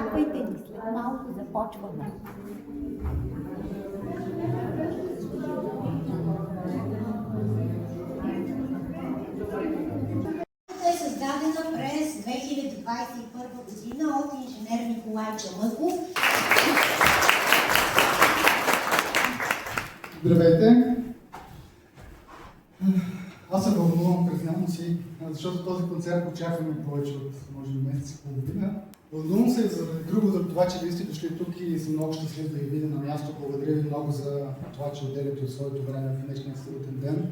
Очаквайте ни, след малко започваме. Е създадена през 2021 година от инженер Николай Чамъков. Здравейте! Аз се вълнувам, признавам си, защото този концерт очакваме повече от, може би, месец и половина. Вълнувам се заради друго, за това, че вие сте дошли тук и съм много щастлив да ви видя на място. Благодаря ви много за това, че отделяте от своето време в днешния съботен ден.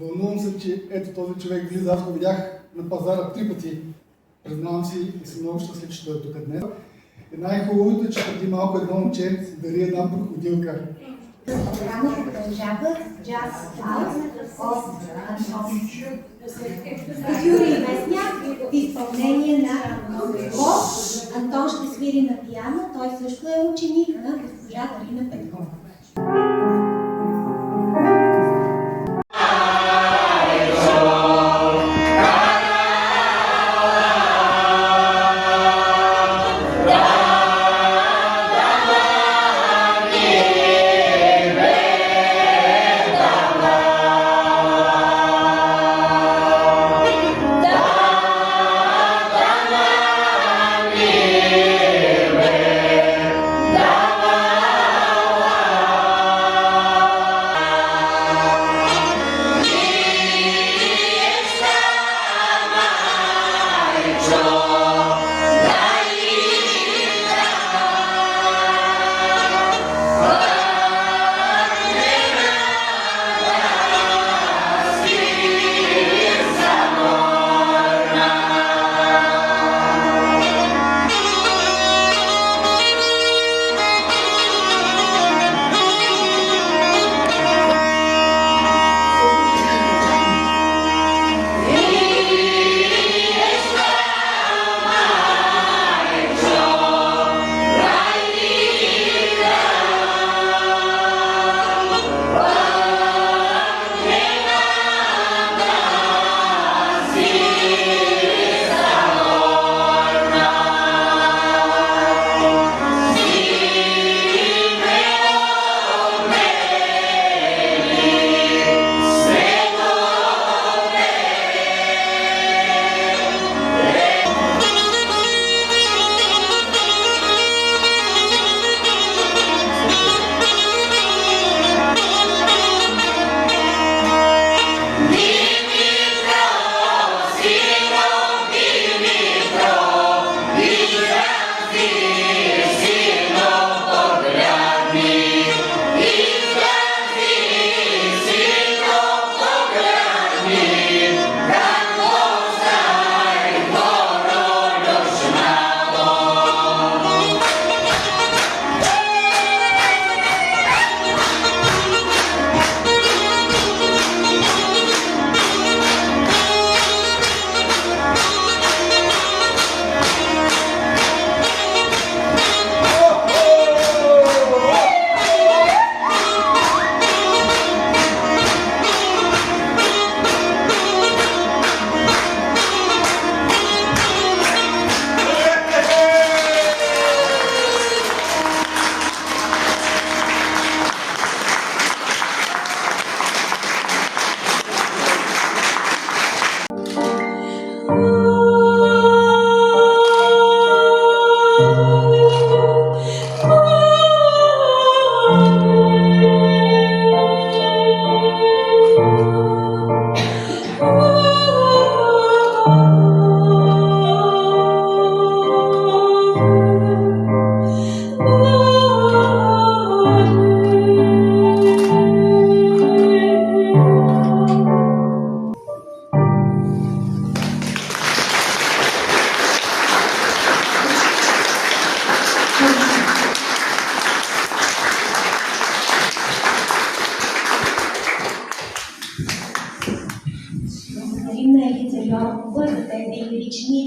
Вълнувам се, че ето този човек влиза. Аз го видях на пазара 3 пъти. Признавам си и съм много щастлив, че той е тук днес. И най-хубавото е, че преди малко едно момче дари една проходилка. Програма продължава джаз хаус от Антон Юрий Вестняк в изпълнение на Бог. Антон ще свири на пиано, той също е ученик на госпожа Дарина Петкова.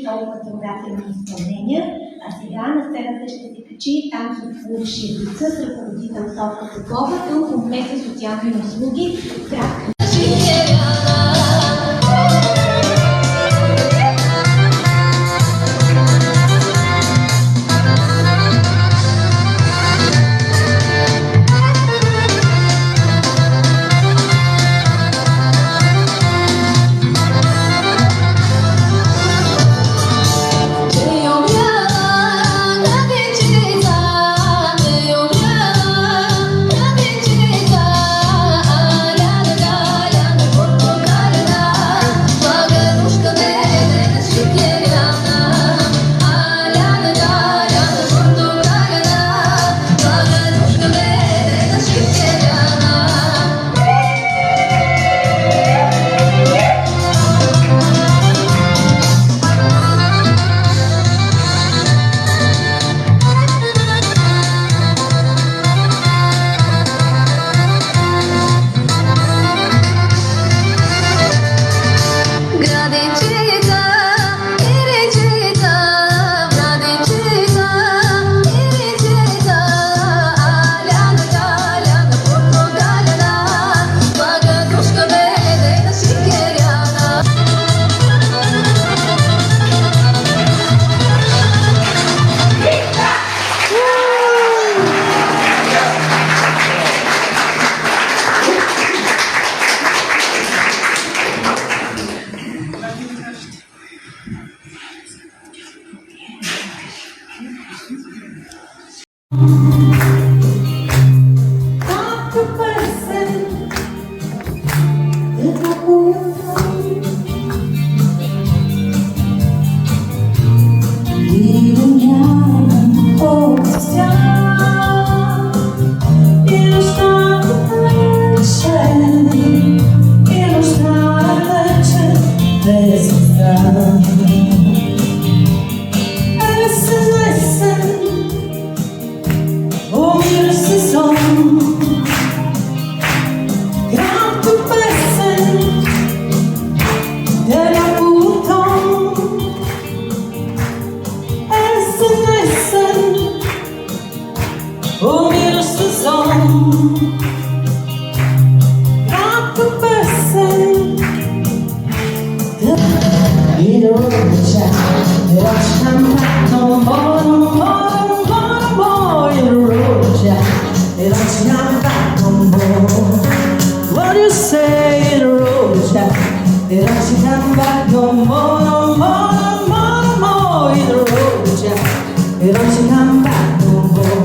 толкова трогателни изпълнения. А сега на сцената ще се качи танцов клуб Ширвица с ръководител Топка Попова към комплекса социални услуги в град. What do you say in a road chat? They don't come back no more, no more, no more, no more in a road chat. They don't come back no more.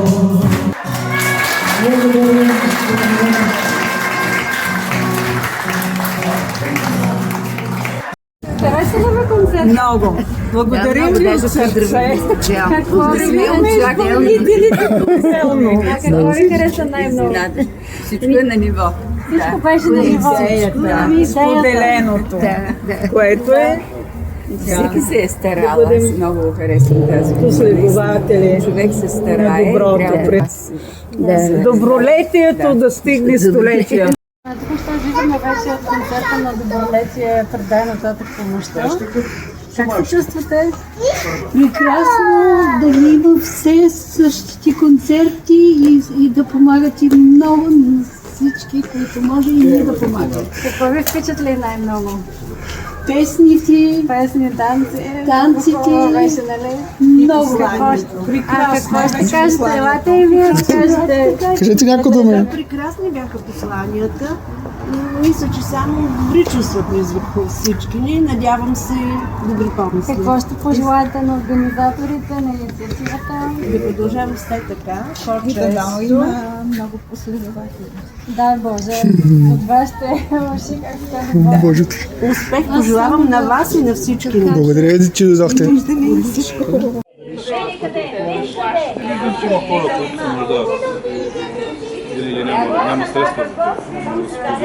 Хареса ли ви концерт? Много. Благодарим ви от сърце. Какво ви Какво ви хареса най-много? Всичко е на ниво. Всичко беше на ниво. Споделеното, което е Всеки се е старал. Аз много харесвам тази последователи човек се старае. на доброто. Добролетието да стигне столетия. Току-що виждаме вече от концерта на Добролетие предай нататък помощта. Как се чувствате? Прекрасно да има все същите концерти и да помагат и много на всички, които може и ние да помагаме. Какво ви впечатли най-много? Песните, Песни, танците, Какво беше, нали? много. Какво ще кажете? Елате и вие да кажете. Кажете няколко думи. Прекрасни бяха посланията. Мисля, че само добри чувства ми върху всички ни. Надявам се добри помисли. Какво ще пожелаете на организаторите на инициативата? Да продължаваме с така. Много последователи. Дай Боже, от вашите уши, както казва. Боже. Успех пожелавам на вас и на всички ни. Благодаря ви, че дойдохте. Има хора, които се нуждаят. Или няма средства за тях, да се позоват.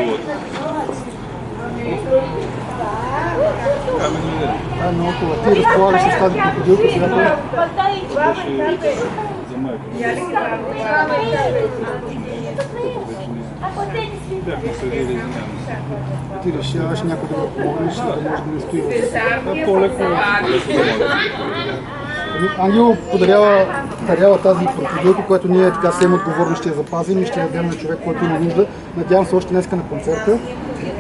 Да, много хубаво. Ти разполагаш с тази крокодилка, сега Беше за майка. Бях наследили, извинявам се. ти решаваш някой да го помогнеш, да може да не стои. По-леко да Ангел дарява тази крокодилка, която ние така съвсем отговорно ще я запазим и ще я дадем на човек, който има нужда. Надявам се още днеска на концерта.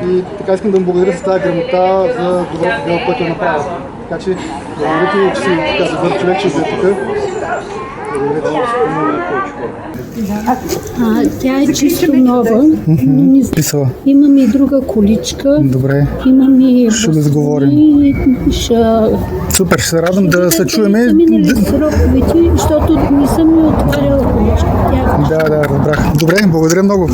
И така искам да му благодаря за тази грамота, за доброто дело, което е направил. Така че благодаря ти, че си така добър човек, че си тук. Благодаря ти. Тя е чисто нова. Писала. Имам и друга количка. Добре. Имам и Ще да сговорим. Супер, ще се радвам да се чуеме. Минали сроковете, защото не съм ми отваряла количка. Да, разбрах. Добре, благодаря много.